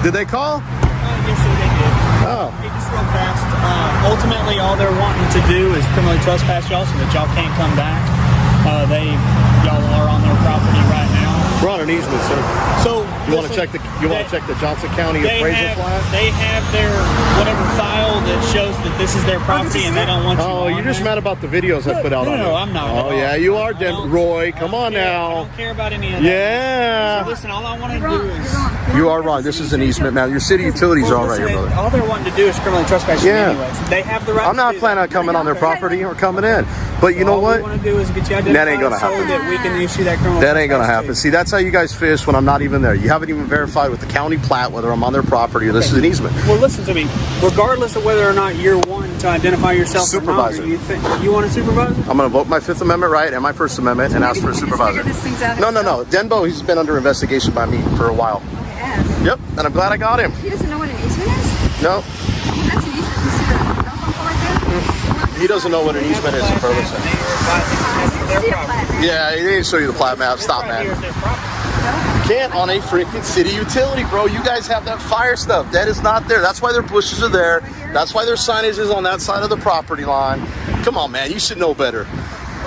Did they call? Yes, sir, they did. Oh. Hey, just real fast. Ultimately, all they're wanting to do is criminally trespass y'all so that y'all can't come back. Y'all are on their property right now. We're on an easement, sir. So you want to check the Johnson County appraisal plat? They have their whatever file that shows that this is their property, and they don't want you. Oh, you're just mad about the videos I put out on it. No, I'm not. Oh yeah, you are, Roy. Come on now. I don't care about any of that. Yeah. So listen, all I want to do is. You are wrong. This is an easement, man. Your city utilities are all right here, brother. All they're wanting to do is criminally trespass you anyways. They have the right. I'm not planning on coming on their property or coming in. But you know what? All we want to do is get you identified. That ain't gonna happen. So that we can issue that criminal. That ain't gonna happen. See, that's how you guys fish when I'm not even there. You haven't even verified with the county plat whether I'm on their property or this is an easement. Well, listen to me. Regardless of whether or not you're wanting to identify yourself, supervisor. Or not, you want a supervisor? I'm gonna vote my Fifth Amendment right and my First Amendment and ask for a supervisor. No. Denbo, he's been under investigation by me for a while. Yep, and I'm glad I got him. He doesn't know what an easement is? No. That's an easement. You see the telephone pole right there? He doesn't know what an easement is in Burleson. Yeah, he didn't show you the plat map. Stop, man. Can't on a freaking city utility, bro. You guys have that fire stuff. That is not there. That's why their bushes are there. That's why their signage is on that side of the property line. Come on, man. You should know better.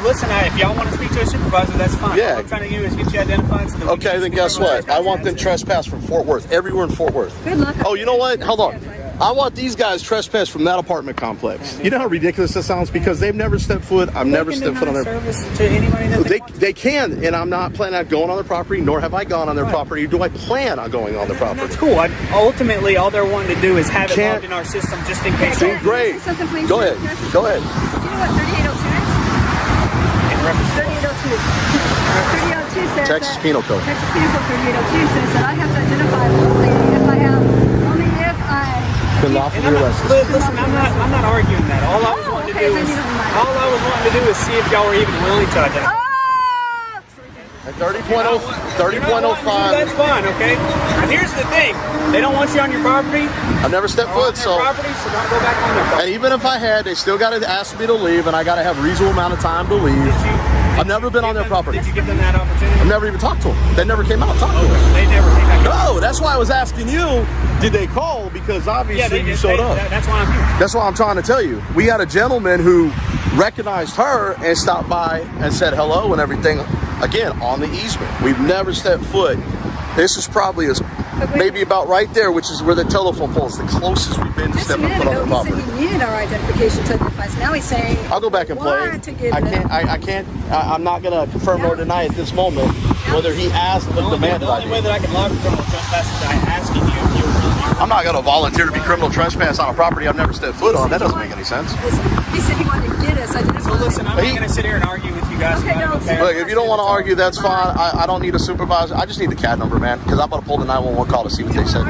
Listen, if y'all want to speak to a supervisor, that's fine. Yeah. All I'm trying to do is get you identified. So that okay, then guess what? I want them trespass from Fort Worth. Everywhere in Fort Worth. Good luck. Oh, you know what? Hold on. I want these guys trespass from that apartment complex. You know how ridiculous that sounds? Because they've never stepped foot. I've never stepped foot on their service to anybody that they can, and I'm not planning on going on their property, nor have I gone on their property. Do I plan on going on the property? That's cool. Ultimately, all they're wanting to do is have it logged in our system just in case. Great. Go ahead. Go ahead. Do you know what 3802 is? 3802. 3802 says Texas Penal Code. Texas Penal Code 3802 says that I have to identify only if I been lawfully arrested. Listen, I'm not arguing that. All I was wanting to do is see if y'all were even willing to identify. At 30.05. That's fine, okay? And here's the thing. They don't want you on your property. I've never stepped foot, so don't go back on their property. And even if I had, they still got to ask me to leave, and I got to have a reasonable amount of time to leave. I've never been on their property. Did you give them that opportunity? I've never even talked to them. They never came out and talked to them. They never came out. No, that's why I was asking you, did they call? Because obviously you showed up. That's why I'm here. That's why I'm trying to tell you. We had a gentleman who recognized her and stopped by and said hello and everything. Again, on the easement. We've never stepped foot. This is probably maybe about right there, which is where the telephone pole is, the closest we've been to stepping foot on their property. He said he needed our identification to identify. So now he's saying, I'll go back and play. I'm not going to confirm nor deny at this moment whether he asked or demanded. The only way that I can log a criminal trespass is by asking you if you were really. I'm not going to volunteer to be criminal trespass on a property I've never stepped foot on. That doesn't make any sense. He said he wanted to get us identified. So listen, I'm not going to sit here and argue with you guys. Look, if you don't want to argue, that's fine. I don't need a supervisor. I just need the CAD number, man, because I'm going to pull the 911 call to see what they said.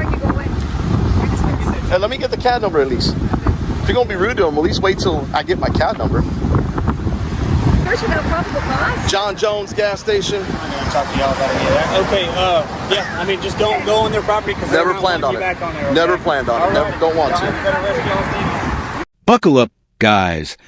Hey, let me get the CAD number at least. If you're going to be rude to them, at least wait till I get my CAD number. First, without probable cause. John Jones gas station. I'm going to talk to y'all about any of that. Okay, yeah, I mean, just don't go on their property because never planned on it. Never planned on it. Never, don't want to. Buckle up, guys.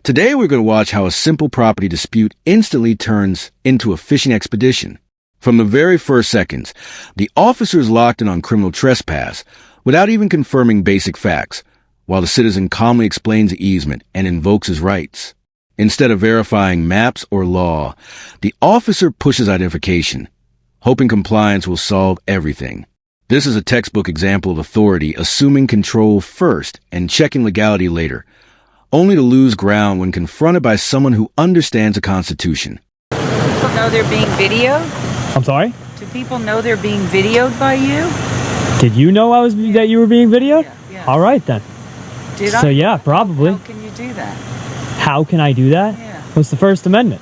Today we're going to watch how a simple property dispute instantly turns into a fishing expedition. From the very first seconds, the officer is locked in on criminal trespass without even confirming basic facts, while the citizen calmly explains the easement and invokes his rights. Instead of verifying maps or law, the officer pushes identification, hoping compliance will solve everything. This is a textbook example of authority assuming control first and checking legality later, only to lose ground when confronted by someone who understands the Constitution. People know they're being videoed? I'm sorry? Do people know they're being videoed by you? Did you know that you were being videoed? Yeah. All right, then. Did I? So, yeah, probably. How can you do that? How can I do that? Yeah. What's the First Amendment?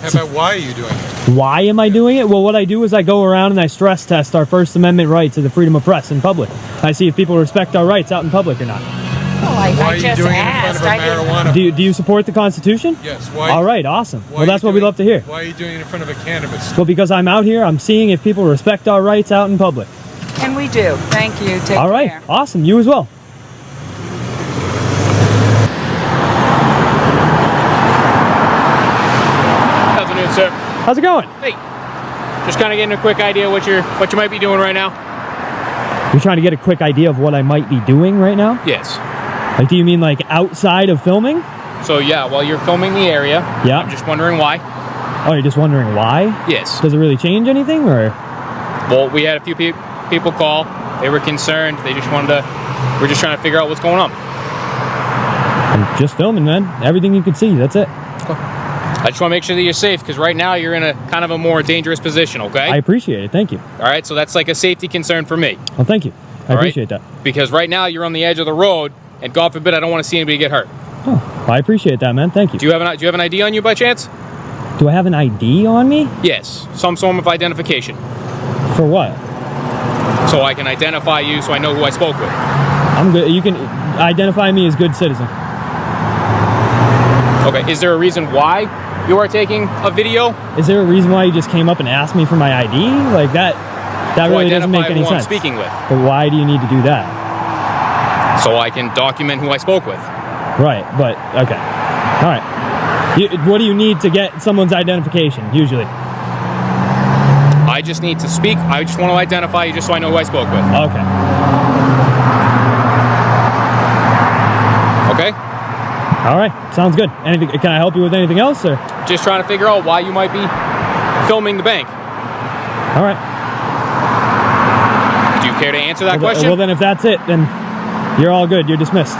How about why are you doing it? Why am I doing it? Well, what I do is I go around and I stress test our First Amendment rights to the freedom of press in public. I see if people respect our rights out in public or not. Well, Why are I you just doing asked. it in front of a marijuana? Do you support the Constitution? Yes. Why? All right, awesome. Why Well, that's what we love to hear. Why are you doing it in front of a cannabis? Well, because I'm out here, I'm seeing if people respect our rights out in public. And we do. Thank you. Take All right, care. awesome. You as well. Afternoon, sir. How's it going? Hey, just kind of getting a quick idea what you might be doing right now. You're trying to get a quick idea of what I might be doing right now? Yes. Like, do you mean like outside of filming? So yeah, while you're filming the area, Yeah. I'm just wondering why. Oh, you're just wondering why? Yes. Does it really change anything, or? Well, we had a few people call. They were concerned. They just wanted to. We're just trying to figure out what's going on. I'm just filming, man. Everything you can see. That's it. I just want to make sure that you're safe, because right now you're in a kind of a more dangerous position. Okay. I appreciate it. Thank you. All right. So that's like a safety concern for me. Well, thank you. I All right? appreciate that. Because right now you're on the edge of the road, and God forbid I don't want to see anybody get hurt. Oh, I appreciate that, man. Thank you. Do you have an ID on you by chance? Do I have an ID on me? Yes. Some form of identification. For what? So I can identify you, so I know who I spoke with. I'm good. You can identify me as good citizen. Okay. Is there a reason why you are taking a video? Is there a reason why you just came up and asked me for my ID? Like that really doesn't make any who I'm sense. speaking with, But why do you need to do that? so I can document who I spoke with. Right, but okay. All right. What do you need to get someone's identification, usually? I just need to speak. I just want to identify you, just so I know who I spoke with. Okay. Okay? All right. Sounds good. Anything? Can I help you with anything else, or? Just trying to figure out why you might be filming the bank. All right. Do you care to answer that Well, question? well, then if that's it, then you're all good. You're dismissed.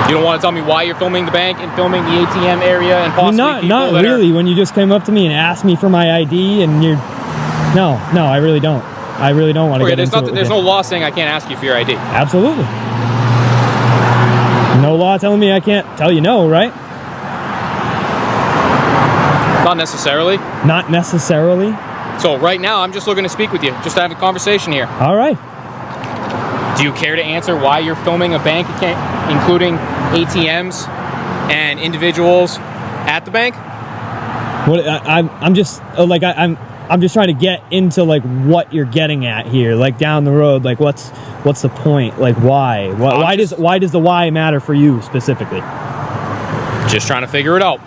You don't want to tell me why you're filming the bank and filming the ATM area and possibly not people that really. When you just came up to me and asked me for my ID, and you're, no, I really don't. I really don't want to Okay, get into it with there's you. no law saying I can't ask you for your ID. Absolutely. No law telling me I can't tell you no, right? Not necessarily. Not necessarily. So right now, I'm just looking to speak with you, just to have a conversation here. All right. Do you care to answer why you're filming a bank account, including ATMs and individuals at the bank? What I'm just like I'm just trying to get into like what you're getting at here, like down the road, like what's the point? Like why? Why does the why matter for you specifically? Just trying to figure it out.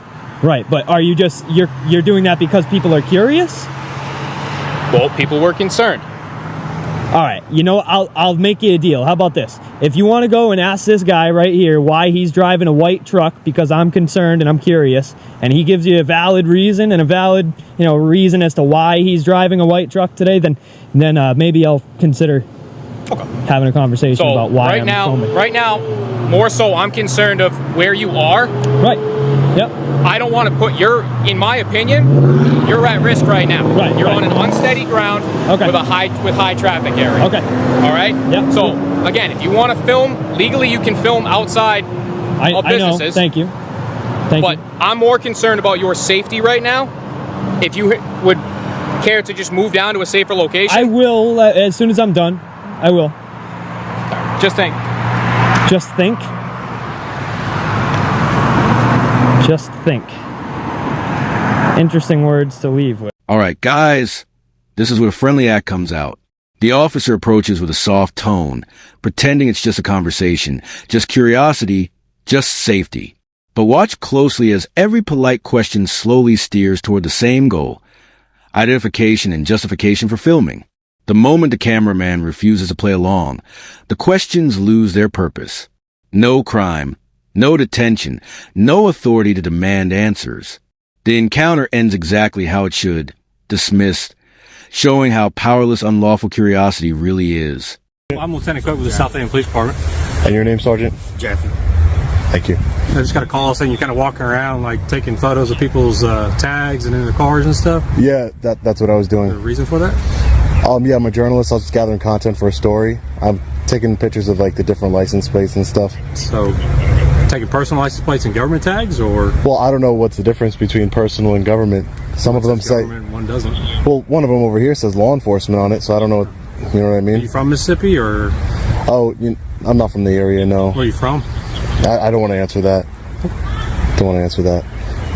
Right, but are you just you're doing that because people are curious? Well, people were concerned. All right, you know, I'll make you a deal. How about this? If you want to go and ask this guy right here why he's driving a white truck because I'm concerned and I'm curious, and he gives you a valid reason and a valid, reason as to why he's driving a white truck today, then maybe I'll consider having a conversation about why I'm filming. Right now, more so, I'm concerned of where you are. Right. Yep. I don't want to put in my opinion, you're at risk right now. Right. You're on an unsteady ground with high traffic area. Okay. All right? Yep. So, again, if you want to film, legally you can film outside of businesses. I know. Thank you. But I'm more concerned about your safety right now. If you would care to just move down to a safer location. I will, as soon as I'm done. I will. Just think. Just think. Just think. Interesting words to leave with. All right, guys, this is where a friendly act comes out. The officer approaches with a soft tone, pretending it's just a conversation, just curiosity, just safety. But watch closely as every polite question slowly steers toward the same goal: identification and justification for filming. The moment the cameraman refuses to play along, the questions lose their purpose. No crime, no detention, no authority to demand answers. The encounter ends exactly how it should: dismissed, showing how powerless unlawful curiosity really is. I'm Lieutenant Cook with the South End Police Department. And your name, Sergeant? Jeffy. Thank you. I just got a call saying you're kind of walking around, like taking photos of people's tags and in their cars and stuff. Yeah, that's what I was doing. Is there a reason for that? Yeah, I'm a journalist. I was just gathering content for a story. I'm taking pictures of like the different license plates and stuff. So, taking personal license plates and government tags, or? Well, I don't know what's the difference between personal and government. Some of them say government, one doesn't. Well, one of them over here says law enforcement on it, so I don't know. You know what I mean? Are you from Mississippi, or? Oh, I'm not from the area. No. Where are you from? I don't want to answer that. Don't want to ansser that.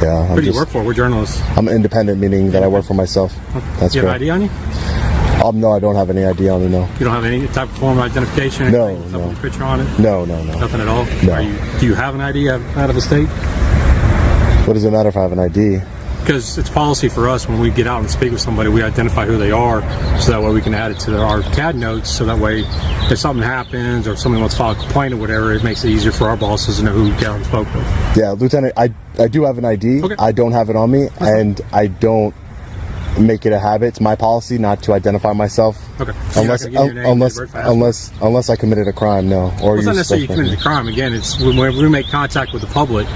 Yeah. Who do you work for? We're journalists. I'm independent, meaning that I work for myself. That's Do you have correct. an ID on you? No, I don't have any ID on me. No. You don't have any type of form of identification? No, anything? no. With your picture on it? No. Nothing at all? No. Do you have an ID out of the state? What does it matter if I have an ID? because it's policy for us when we get out and speak with somebody, we identify who they are, so that way we can add it to our CAD notes. So that way, if something happens or if somebody wants to file a complaint or whatever, it makes it easier for our bosses to know who got out and spoke with. Yeah, Lieutenant, I do have an ID. Okay. I don't have it on me, and I don't make it a habit. It's my policy not to identify myself. Okay. So unless I committed a crime, no. Or it's not necessarily you committed a crime. Again, it's when we make contact with the public,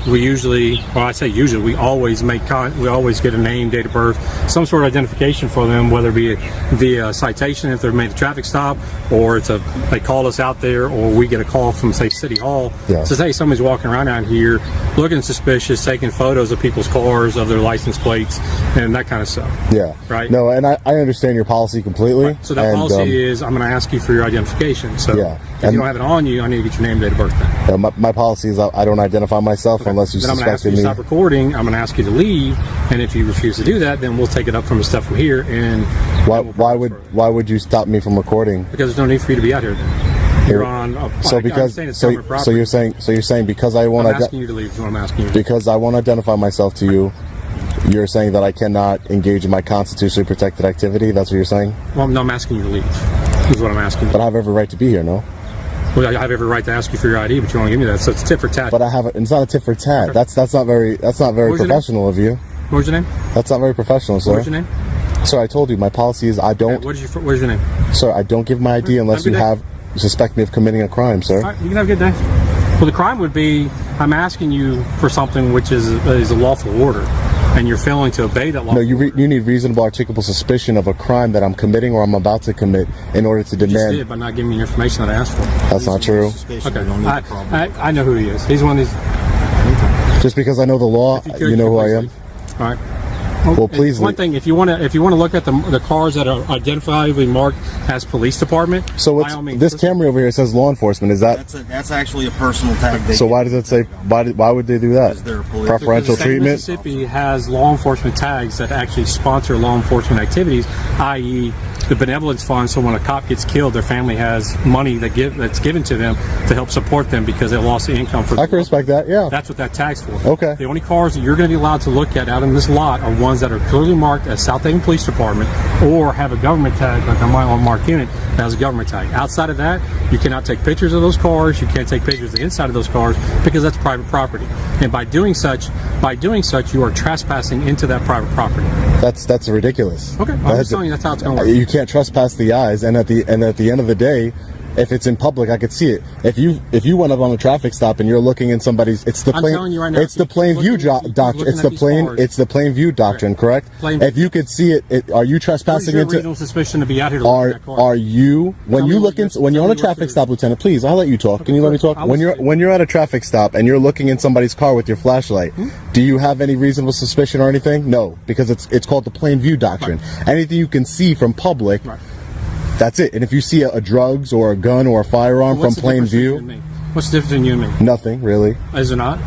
we usually, well, I say usually, we always get a name, date of birth, some sort of identification for them, whether it be via citation if they've made a traffic stop, or they call us out there, or we get a call from, say, City Hall. Yeah. Says, hey, somebody's walking around out here looking suspicious, taking photos of people's cars, of their license plates, and that kind of stuff. Yeah. Right. No, and I understand your policy completely. Right. So that policy is, I'm going to ask you for your identification. So yeah. if you don't have it on you, I need to get your name, date of birth. Then. My policy is I don't identify myself unless you then I'm going to ask you suspected to me. stop recording. I'm going to ask you to leave, and if you refuse to do that, then we'll take it up from the stuff from here. And why would you stop me from recording? Because there's no need for you to be out here. Then you're on. So you're saying because I won't. I'm asking you to leave. Is what I'm asking you. Because I won't identify myself to you. You're saying that I cannot engage in my constitutionally protected activity? That's what you're saying? Well, no, I'm asking you to leave. Is what I'm asking you. But I have every right to be here, no? Well, I have every right to ask you for your ID, but you won't give me that. So it's tit for tat. But it's not a tit for tat. Okay. That's not very professional of you. What was your name? That's not very professional, sir. What was your name? Sir, I told you my policy is I don't. Okay, what is your name? Sir, I don't give my ID unless you suspect me of committing a crime, sir. All right, you can have a good day. Well, the crime would be I'm asking you for something which is a lawful order, and you're failing to obey that law. No, you need reasonable articulable suspicion of a crime that I'm committing or I'm about to commit in order to demand. You just did by not giving me the information that I asked for. That's not true. Okay, I know who he is. He's one of these. Just because I know the law, you know who I am. All right. Well, please. One thing, if you want to look at the cars that are identifiably marked as police department. So this Camry over here says law enforcement. Is that? That's actually a personal tag. So why does it say? Why would they do that? Preferential treatment. Mississippi has law enforcement tags that actually sponsor law enforcement activities, i.e., the benevolence fund. So when a cop gets killed, their family has money that's given to them to help support them because they lost the income for. I can respect that. Yeah. That's what that tag's for. Okay. The only cars that you're going to be allowed to look at out in this lot are ones that are clearly marked as South Haven Police Department or have a government tag, like on my unmarked unit that has a government tag. Outside of that, you cannot take pictures of those cars. You can't take pictures of the inside of those cars because that's private property. And by doing such, you are trespassing into that private property. That's ridiculous. Okay, I'm just telling you that's how it's going to work. You can't trespass the eyes, and at the end of the day, if it's in public, I could see it. If you went up on a traffic stop and you're looking in somebody's, it's the plain view doctrine. It's the plain view doctrine, correct? If you could see it, are you trespassing into? Reasonable suspicion to be out here. Are you when you're on a traffic stop, Lieutenant? Please, I'll let you talk. Can you let me talk? When you're at a traffic stop and you're looking in somebody's car with your flashlight, do you have any reasonable suspicion or anything? No, because it's called the plain view doctrine. Anything you can see from public. That's it. And if you see a drugs or a gun or a firearm from plain view, what's the difference in you and me? Nothing really. Is it not?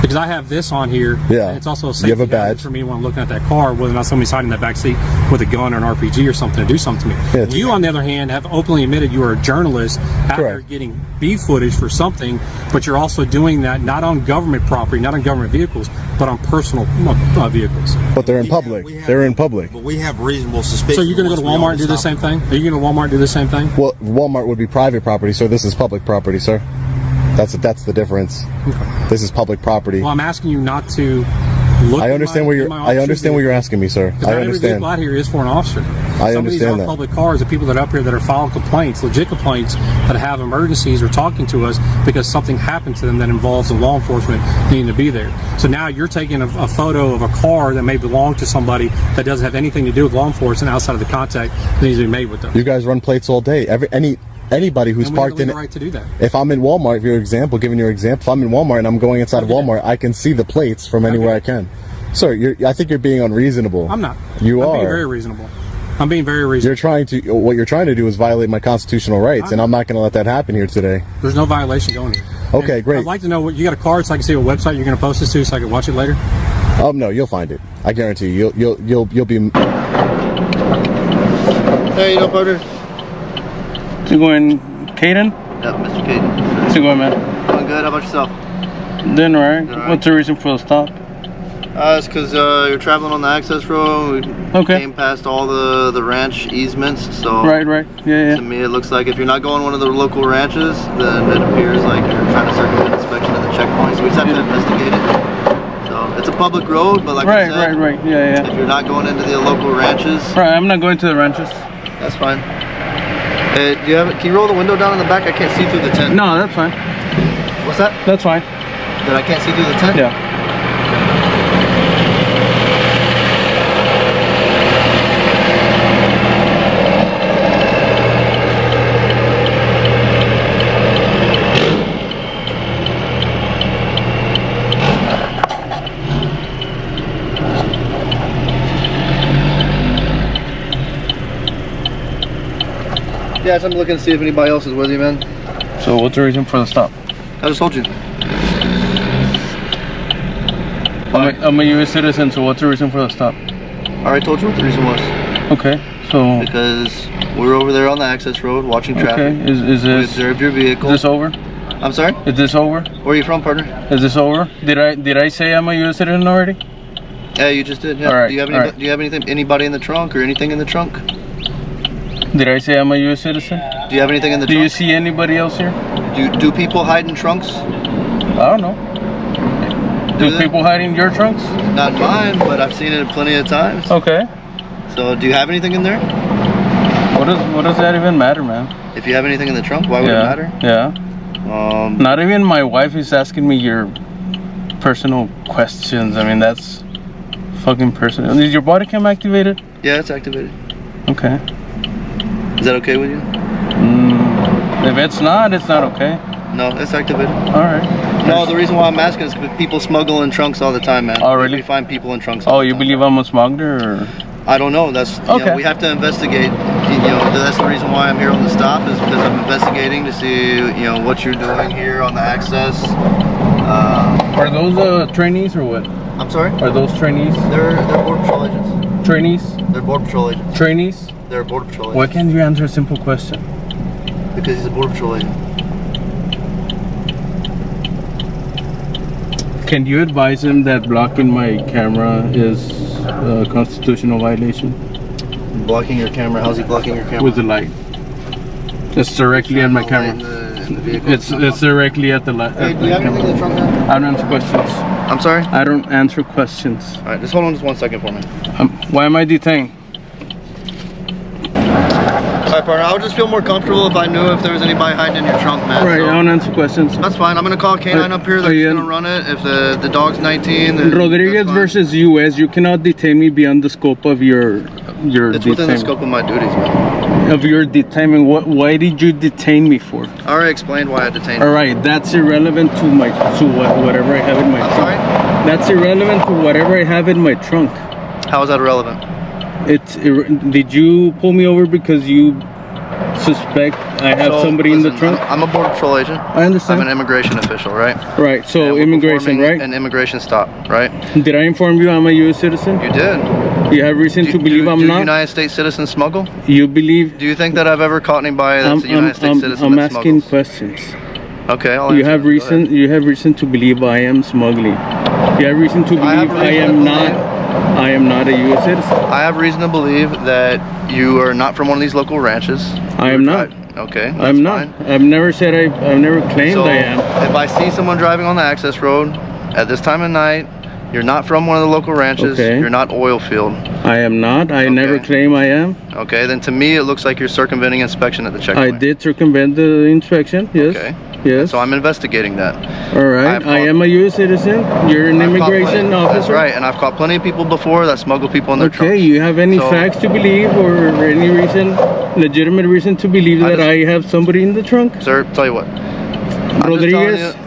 Because I have this on here. Yeah. And it's also a safety badge for me when I'm looking at that car, whether or not somebody's hiding in that back seat with a gun or an RPG or something to do something to me. Yeah, you, on the other hand, have openly admitted you are a journalist out there getting B footage for something, but you're also doing that not on government property, not on government vehicles, but on personal vehicles. But they're in public. They're in public. But we have reasonable suspicion. So you're going to go to Walmart and do the same thing? Are you going to Walmart and do the same thing? Well, Walmart would be private property, so this is public property, sir. That's the difference. Okay. This is public property. Well, I'm asking you not to look. I understand what you're asking me, sir. I understand. Every vehicle out here is for an officer. I understand that. Some of these are public cars. The people that are up here that are filing complaints, legit complaints, that have emergencies, are talking to us because something happened to them that involves the law enforcement needing to be there. So now you're taking a photo of a car that may belong to somebody that doesn't have anything to do with law enforcement outside of the contact that needs to be made with them. You guys run plates all day. Anybody who's parked in it. Right to do that. If I'm in Walmart, giving your example, if I'm in Walmart and I'm going inside of Walmart, I can see the plates from anywhere I can. Sir, I think you're being unreasonable. I'm not. I'm being very reasonable. I'm being very reasonable. What you're trying to do is violate my constitutional rights, and I'm not going to let that happen here today. There's no violation going here. Okay, great. I'd like to know what you got a card so I can see what website you're going to post this to so I can watch it later. No, you'll find it. I guarantee you. You'll be. Hey, you know, partner. How's it going, Caden? Yeah, Mr. Caden. How's it going, man? Doing good. How about yourself? Doing alright. What's the reason for the stop? It's because you're traveling on the access road. We came past all the ranch easements, so Right. Yeah. to me it looks like if you're not going one of the local ranches, then it appears like you're trying to circumvent inspection at the checkpoints. We just have to investigate it. So it's a public road, but like I said, Right. Yeah. if you're not going into the local ranches, Right. I'm not going to the ranches. that's fine. Hey, can you roll the window down in the back? I can't see through the tent. No, that's fine. What's that? That's fine. That I can't see through the tent? Yeah. Yeah, so I'm looking to see if anybody else is with you, man. So what's the reason for the stop? I just told you. I'm a U.S. citizen, so what's the reason for the stop? I already told you what the reason was. Okay, so... Because we're over there on the access road watching traffic. Okay, is We this... observed your vehicle. Is this over? I'm sorry? Is this over? Where are you from, partner? Is this over? Did I say I'm a U.S. citizen already? Yeah, you just did. Yeah. All right, Do you have all right. do you have anybody in the trunk or anything in the trunk? Did I say I'm a U.S. citizen? Do you have anything in the Do trunk? you see anybody else here? Do people hide in trunks? I don't know. Do they? people hide in your trunks? Not mine, but I've seen it plenty of times. Okay. So do you have anything in there? What does that even matter, man? If you have anything in the trunk, why would it matter? Yeah. Not even my wife is asking me your personal questions. I mean, that's fucking personal. Is your body cam activated? Yeah, it's activated. Okay. Is that okay with you? If it's not okay. No, it's activated. All right. No, the reason why I'm asking is because people smuggle in trunks all the time, man. Oh, really? We find people in trunks. Oh, you believe I'm a smuggler? Or? I don't know. That's okay. We have to investigate. That's the reason why I'm here on the stop is because I'm investigating to see what you're doing here on the access. Are those trainees or what? I'm sorry? Are those trainees? They're border patrol agents. Trainees? They're border patrol agents. Trainees? They're border patrol agents. Why can't you answer a simple question? Because he's a border patrol agent. Can you advise him that blocking my camera is a constitutional violation? Blocking your camera? How's he blocking your camera? With the light. It's directly at my camera. It's directly at the light. Hey, do you have anything in the trunk now? I don't answer questions. I'm sorry? I don't answer questions. All right, just hold on just 1 second for me. Why am I detained? All right, partner, I would just feel more comfortable if I knew if there was anybody hiding in your trunk, man. Right, So I don't answer questions. that's fine. I'm going to call K9 up here. They're just going to run it. If the dog's 19, then Rodriguez versus U.S., you cannot detain me beyond the scope of your it's within the scope of my duties, man. Of your detainment. Why did you detain me for? I already explained why I detained you. All right, that's irrelevant to whatever I have in my trunk. Sorry? That's irrelevant to whatever I have in my trunk. How is that irrelevant? Did you pull me over because you suspect I have somebody in the trunk? I'm a border patrol agent. I understand. I'm an immigration official, right? Right, so immigration, right? An immigration stop, right? Did I inform you I'm a U.S. citizen? You did. You have reason to believe I'm not? Do United States citizens smuggle? You believe? Do you think that I've ever caught anybody that's a United States citizen I'm that asking smuggles? questions. Okay, You have reason. You have reason to believe I am smuggling. You have reason to believe I am not. I am not a U.S. citizen. I have reason to believe that you are not from one of these local ranches. I am not. Okay, that's I'm not. fine. I've never said I've never claimed So I am. if I see someone driving on the access road at this time of night, you're not from one of the local ranches. Okay. You're not oil field. I am not. I never claim I am. Okay, then to me it looks like you're circumventing inspection at the checkpoint. I did circumvent the inspection. Yes. Okay. Yes. So I'm investigating that. All right. I am a U.S. citizen. You're an immigration officer. That's right, and I've caught plenty of people before that smuggle people in their trunks. Okay. You have any So- facts to believe or any reason, legitimate reason to believe that I have somebody in the trunk? Sir, tell you what.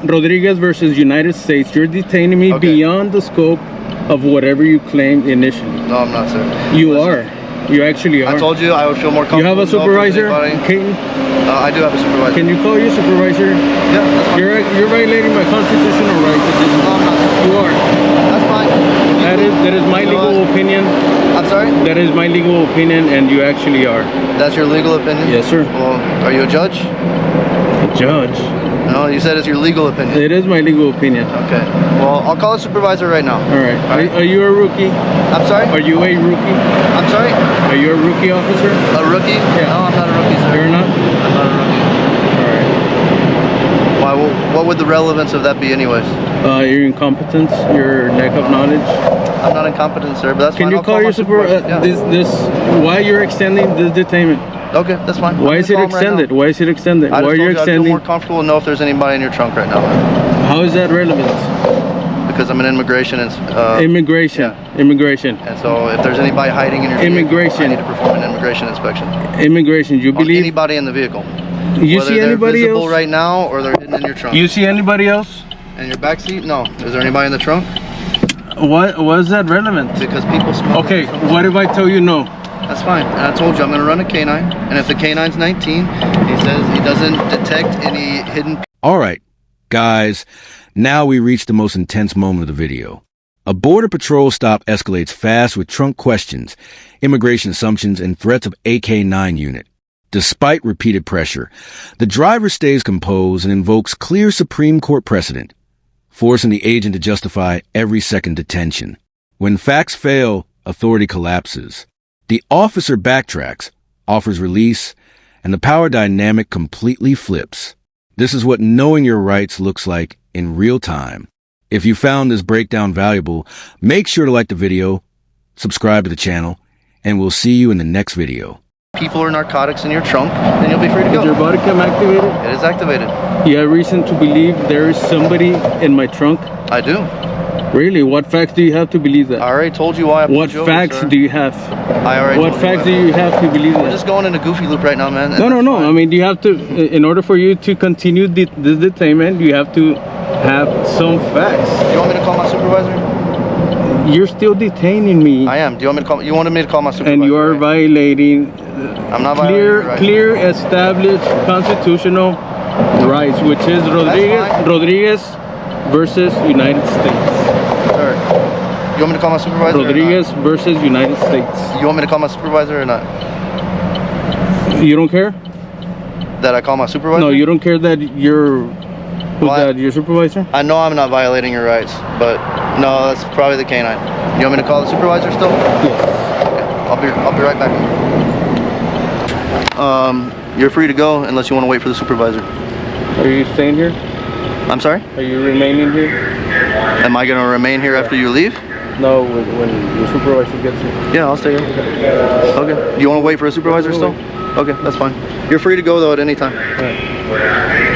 Rodriguez versus United States. You're detaining me beyond the scope of whatever you claimed initially. No, I'm not, sir. You are. You actually are. I told you I would feel more comfortable. You have a to know if there's supervisor, anybody- Caton? I do have a supervisor. Can you call your supervisor? Yeah, that's fine. You're violating my constitutional right to this. No, I'm not. You are. That's fine. That is my legal opinion. I'm sorry? That is my legal opinion, and you actually are. That's your legal opinion? Yes, sir. Well, are you a judge? A judge? No, you said it's your legal opinion. It is my legal opinion. Okay. Well, I'll call a supervisor right now. All right. Are you a rookie? I'm sorry? Are you a rookie? I'm sorry? Are you a rookie officer? A rookie? Yeah. No, I'm not a rookie, sir. You're not? I'm not a rookie. All right. Why? What would the relevance of that be anyways? Your incompetence, your lack of knowledge. I'm not incompetent, sir, but that's Can fine. you I'll call my your supervisor. Yeah. why you're extending this detainment? Okay, that's fine. Why is it extended? Why is it extended? I Why are just you told you I'd feel extending? more comfortable to know if there's anybody in your trunk right now. How is that relevant? Because I'm in immigration and Immigration. yeah. Immigration. And so if there's anybody hiding in your vehicle, Immigration. I need to perform an immigration inspection. Immigration. You On believe? anybody in the vehicle. You Whether see they're anybody visible else? right now or they're hidden in your trunk. You see anybody else? In your back seat? No. Is there anybody in the trunk? Why is that relevant? Because people smoke. Okay, what if I tell you no? That's fine. And I told you I'm going to run a canine. And if the canine's 19, he says he doesn't detect any hidden. All right, guys, now we reach the most intense moment of the video. A border patrol stop escalates fast with trunk questions, immigration assumptions, and threats of AK-9 unit. Despite repeated pressure, the driver stays composed and invokes clear Supreme Court precedent, forcing the agent to justify every second detention. When facts fail, authority collapses. The officer backtracks, offers release, and the power dynamic completely flips. This is what knowing your rights looks like in real time. If you found this breakdown valuable, make sure to like the video, subscribe to the channel, and we'll see you in the next video. People or narcotics in your trunk, then you'll be free to go. Is your body cam activated? It is activated. You have reason to believe there is somebody in my trunk? I do. Really? What facts do you have to believe that? I already told you why I pulled What you over, facts sir. do you have? I already What told facts you do you have to believe We're that? just going in a goofy loop right now, man. No. I mean, you have to, in order for you to continue this detainment, you have to have some facts. Do you want me to call my supervisor? You're still detaining me. I am. Do you want me to call? You wanted me to call my supervisor? And you are right? violating I'm not violating your rights. clear established constitutional rights, which is fine. Rodriguez versus United States. Sir, you want me to call my supervisor? Rodriguez versus United States. You want me to call my supervisor or not? You don't care? That I call my supervisor? No, you don't care that you're that your supervisor? I know I'm not violating your rights, but no, that's probably the canine. You want me to call the supervisor still? Yes. Okay, I'll be right back. You're free to go unless you want to wait for the supervisor. Are you staying here? I'm sorry? Are you remaining here? Am I going to remain here after you leave? No, when your supervisor gets here. Yeah, I'll stay here. Okay. You want to wait for a supervisor still? Okay, that's fine. You're free to go though at any time. All right.